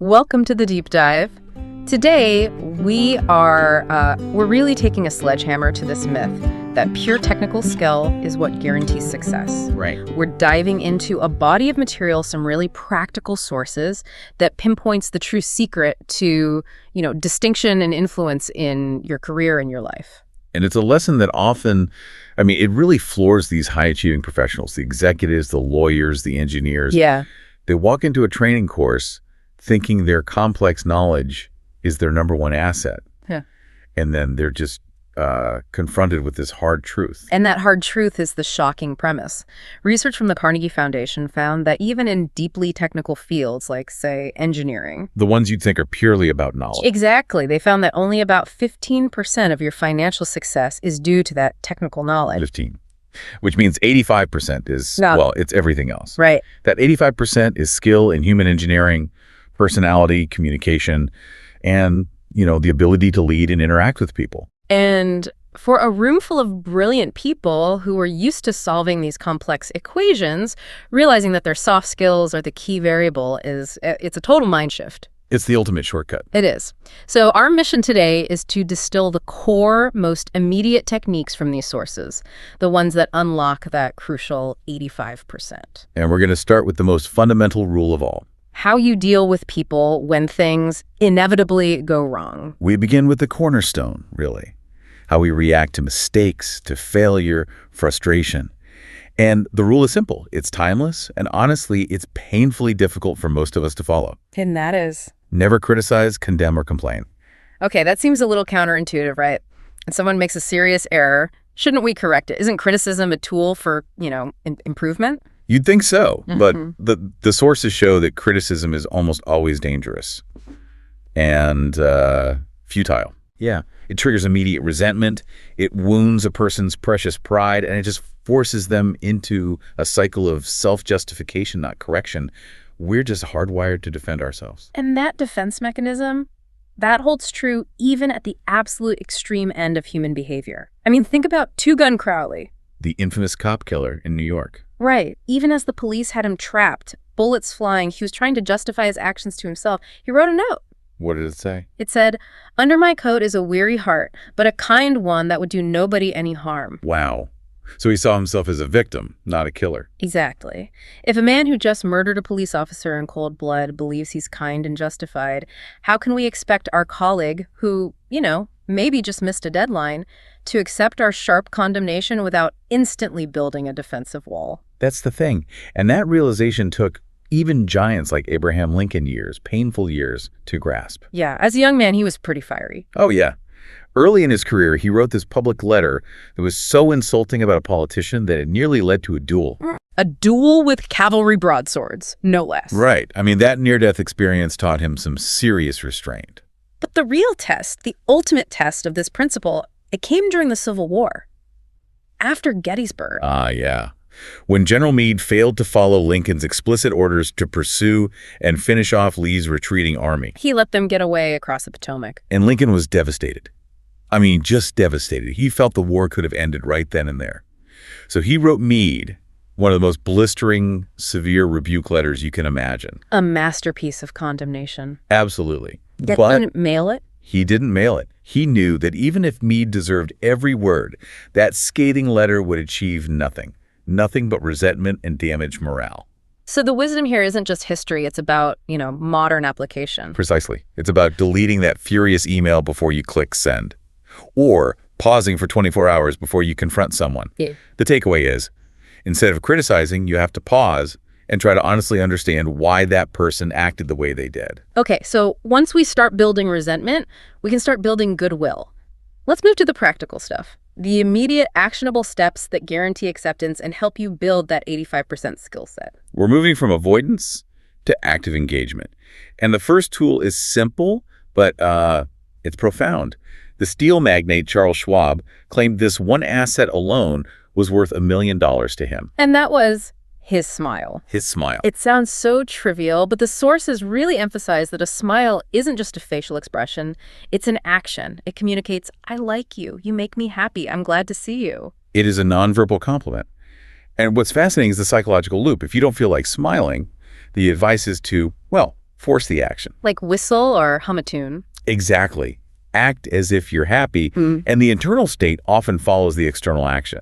Welcome to the deep dive. Today, we're really taking a sledgehammer to this myth that pure technical skill is what guarantees success. Right. We're diving into a body of material, some really practical sources that pinpoints the true secret to, distinction and influence in your career and your life. And it's a lesson that often, it really floors these high-achieving professionals, the executives, the lawyers, the engineers. Yeah. They walk into a training course thinking their complex knowledge is their number one asset. Yeah. And then they're just confronted with this hard truth. And that hard truth is the shocking premise. Research from the Carnegie Foundation found that even in deeply technical fields like, say, engineering. The ones you'd think are purely about knowledge. Exactly. They found that only about 15% of your financial success is due to that technical knowledge. 15. Which means 85% is, it's everything else. Right. That 85% is skill in human engineering, personality, communication, and, the ability to lead and interact with people. And for a room full of brilliant people who are used to solving these complex equations, realizing that their soft skills are the key variable it's a total mind shift. It's the ultimate shortcut. It is. So our mission today is to distill the core, most immediate techniques from these sources, the ones that unlock that crucial 85%. And we're going to start with the most fundamental rule of all. How you deal with people when things inevitably go wrong. We begin with the cornerstone, really. How we react to mistakes, to failure, frustration. And the rule is simple. It's timeless, and honestly, it's painfully difficult for most of us to follow. And that is? Never criticize, condemn, or complain. Okay, that seems a little counterintuitive, right? If someone makes a serious error, shouldn't we correct it? Isn't criticism a tool for, improvement? You'd think so, but the sources show that criticism is almost always dangerous and futile. Yeah, it triggers immediate resentment, it wounds a person's precious pride, and it just forces them into a cycle of self-justification, not correction. We're just hardwired to defend ourselves. And that defense mechanism, that holds true even at the absolute extreme end of human behavior. Think about Two Gun Crowley. The infamous cop killer in New York. Right. Even as the police had him trapped, bullets flying, he was trying to justify his actions to himself. He wrote a note. What did it say? It said, "Under my coat is a weary heart, but a kind one that would do nobody any harm." Wow. So he saw himself as a victim, not a killer. Exactly. If a man who just murdered a police officer in cold blood believes he's kind and justified, how can we expect our colleague who, maybe just missed a deadline, to accept our sharp condemnation without instantly building a defensive wall? That's the thing. And that realization took even giants like Abraham Lincoln painful years, to grasp. Yeah, as a young man, he was pretty fiery. Oh, yeah. Early in his career, he wrote this public letter that was so insulting about a politician that it nearly led to a duel. A duel with cavalry broadswords, no less. Right. That near-death experience taught him some serious restraint. But the real test, the ultimate test of this principle, it came during the Civil War, after Gettysburg. Yeah. When General Meade failed to follow Lincoln's explicit orders to pursue and finish off Lee's retreating army. He let them get away across the Potomac. And Lincoln was devastated. Just devastated. He felt the war could have ended right then and there. So he wrote Meade one of the most blistering, severe rebuke letters you can imagine. A masterpiece of condemnation. Absolutely. Yet But he didn't mail it? He didn't mail it. He knew that even if Meade deserved every word, that scathing letter would achieve nothing. Nothing but resentment and damaged morale. So the wisdom here isn't just history, it's about, modern application. Precisely. It's about deleting that furious email before you click send. Or pausing for 24 hours before you confront someone. Yeah. The takeaway is, instead of criticizing, you have to pause and try to honestly understand why that person acted the way they did. Okay, so once we start building resentment, we can start building goodwill. Let's move to the practical stuff. The immediate actionable steps that guarantee acceptance and help you build that 85% skill set. We're moving from avoidance to active engagement. And the first tool is simple, but it's profound. The steel magnate Charles Schwab claimed this one asset alone was worth $1 million to him. And that was his smile. His smile. It sounds so trivial, but the sources really emphasize that a smile isn't just a facial expression. It's an action. It communicates, I like you. You make me happy. I'm glad to see you. It is a nonverbal compliment. And what's fascinating is the psychological loop. If you don't feel like smiling, the advice is to, force the action. Like whistle or hum a tune. Exactly. Act as if you're happy, and the internal state often follows the external action.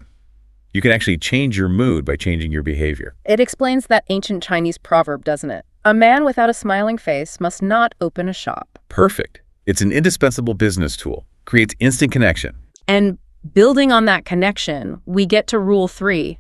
You can actually change your mood by changing your behavior. It explains that ancient Chinese proverb, doesn't it? A man without a smiling face must not open a shop. Perfect. It's an indispensable business tool. Creates instant connection. And building on that connection, we get to rule 3,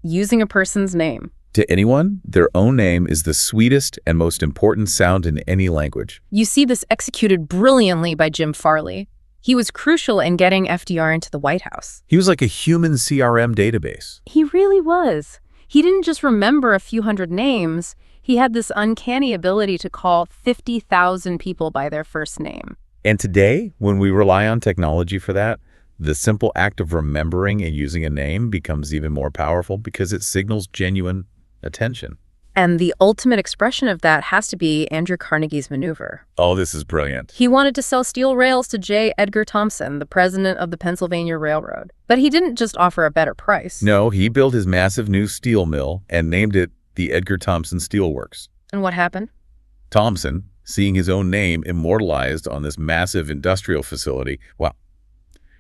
using a person's name. To anyone, their own name is the sweetest and most important sound in any language. You see this executed brilliantly by Jim Farley. He was crucial in getting FDR into the White House. He was like a human CRM database. He really was. He didn't just remember a few hundred names. He had this uncanny ability to call 50,000 people by their first name. And today, when we rely on technology for that, the simple act of remembering and using a name becomes even more powerful because it signals genuine attention. And the ultimate expression of that has to be Andrew Carnegie's maneuver. Oh, this is brilliant. He wanted to sell steel rails to J. Edgar Thomson, the president of the Pennsylvania Railroad. But he didn't just offer a better price. No, he built his massive new steel mill and named it the Edgar Thomson Steel Works. And what happened? Thomson, seeing his own name immortalized on this massive industrial facility, well,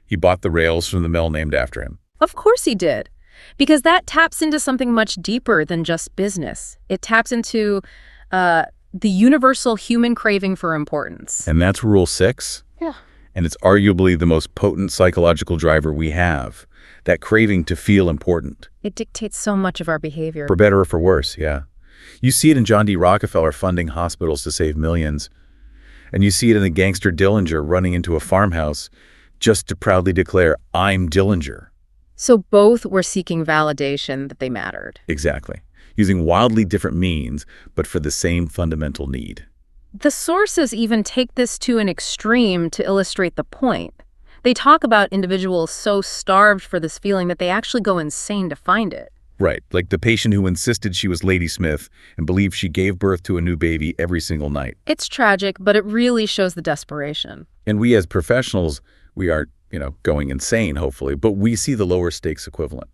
he bought the rails from the mill named after him. Of course he did. Because that taps into something much deeper than just business. It taps into the universal human craving for importance. And that's Rule 6. Yeah. And it's arguably the most potent psychological driver we have, that craving to feel important. It dictates so much of our behavior. For better or for worse, yeah. You see it in John D. Rockefeller funding hospitals to save millions. And you see it in the gangster Dillinger running into a farmhouse just to proudly declare, "I'm Dillinger." So both were seeking validation that they mattered. Exactly. Using wildly different means, but for the same fundamental need. The sources even take this to an extreme to illustrate the point. They talk about individuals so starved for this feeling that they actually go insane to find it. Right, like the patient who insisted she was Lady Smith and believed she gave birth to a new baby every single night. It's tragic, but it really shows the desperation. And we as professionals, we are going insane, hopefully, but we see the lower stakes equivalent.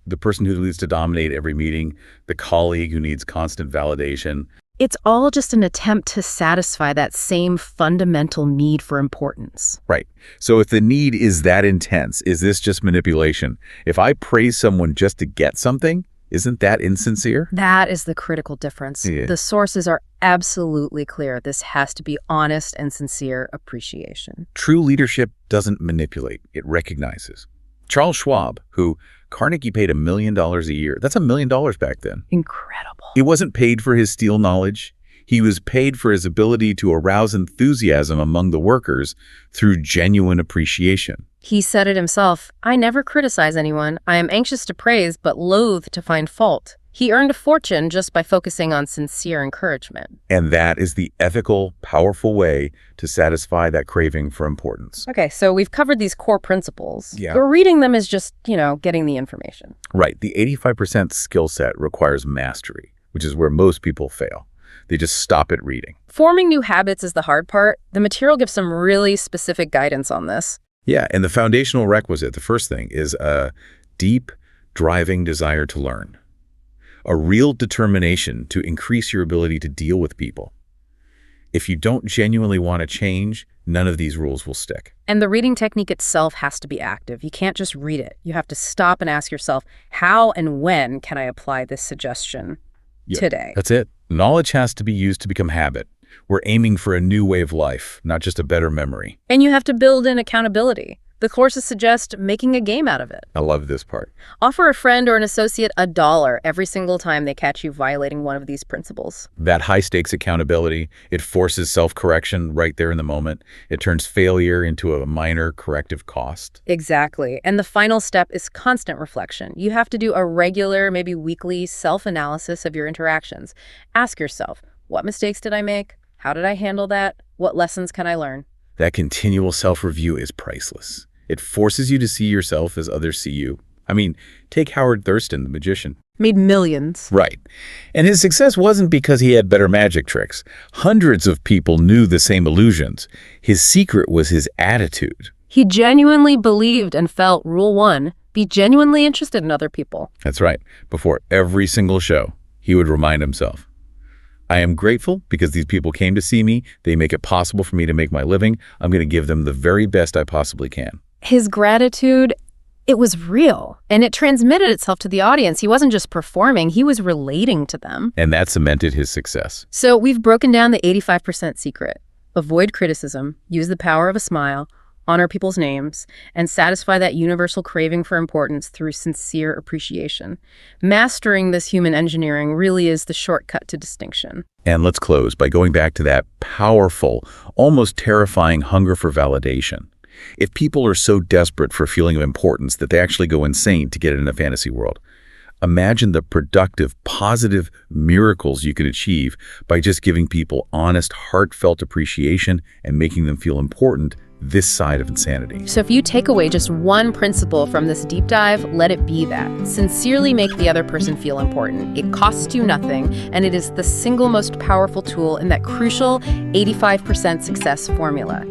The person who needs to dominate every meeting, the colleague who needs constant validation. It's all just an attempt to satisfy that same fundamental need for importance. Right. So if the need is that intense, is this just manipulation? If I praise someone just to get something, isn't that insincere? That is the critical difference. Yeah. The sources are absolutely clear. This has to be honest and sincere appreciation. True leadership doesn't manipulate, it recognizes. Charles Schwab, who Carnegie paid $1 million a year, that's $1 million back then. Incredible. He wasn't paid for his steel knowledge. He was paid for his ability to arouse enthusiasm among the workers through genuine appreciation. He said it himself, "I never criticize anyone. I am anxious to praise, but loath to find fault." He earned a fortune just by focusing on sincere encouragement. And that is the ethical, powerful way to satisfy that craving for importance. Okay, so we've covered these core principles. Yeah. But reading them is just, getting the information. Right. The 85% skill set requires mastery, which is where most people fail. They just stop at reading. Forming new habits is the hard part. The material gives some really specific guidance on this. Yeah, and the foundational requisite, the first thing, is a deep, driving desire to learn. A real determination to increase your ability to deal with people. If you don't genuinely want to change, none of these rules will stick. And the reading technique itself has to be active. You can't just read it. You have to stop and ask yourself, how and when can I apply this suggestion today? That's it. Knowledge has to be used to become habit. We're aiming for a new way of life, not just a better memory. And you have to build in accountability. The courses suggest making a game out of it. I love this part. Offer a friend or an associate $1 every single time they catch you violating one of these principles. That high-stakes accountability, it forces self-correction right there in the moment. It turns failure into a minor corrective cost. Exactly. And the final step is constant reflection. You have to do a regular, maybe weekly self-analysis of your interactions. Ask yourself, what mistakes did I make? How did I handle that? What lessons can I learn? That continual self-review is priceless. It forces you to see yourself as others see you. I mean, take Howard Thurston, the magician. Made millions. Right. And his success wasn't because he had better magic tricks. Hundreds of people knew the same illusions. His secret was his attitude. He genuinely believed and felt Rule 1, be genuinely interested in other people. That's right. Before every single show, he would remind himself, I am grateful because these people came to see me. They make it possible for me to make my living. I'm going to give them the very best I possibly can. His gratitude, it was real, and it transmitted itself to the audience. He wasn't just performing, he was relating to them. And that cemented his success. So we've broken down the 85% secret. Avoid criticism, use the power of a smile, honor people's names, and satisfy that universal craving for importance through sincere appreciation. Mastering this human engineering really is the shortcut to distinction. And let's close by going back to that powerful, almost terrifying hunger for validation. If people are so desperate for a feeling of importance that they actually go insane to get it in a fantasy world, imagine the productive, positive miracles you could achieve by just giving people honest, heartfelt appreciation and making them feel important this side of insanity. So if you take away just one principle from this deep dive, let it be that. Sincerely make the other person feel important. It costs you nothing, and it is the single most powerful tool in that crucial 85% success formula.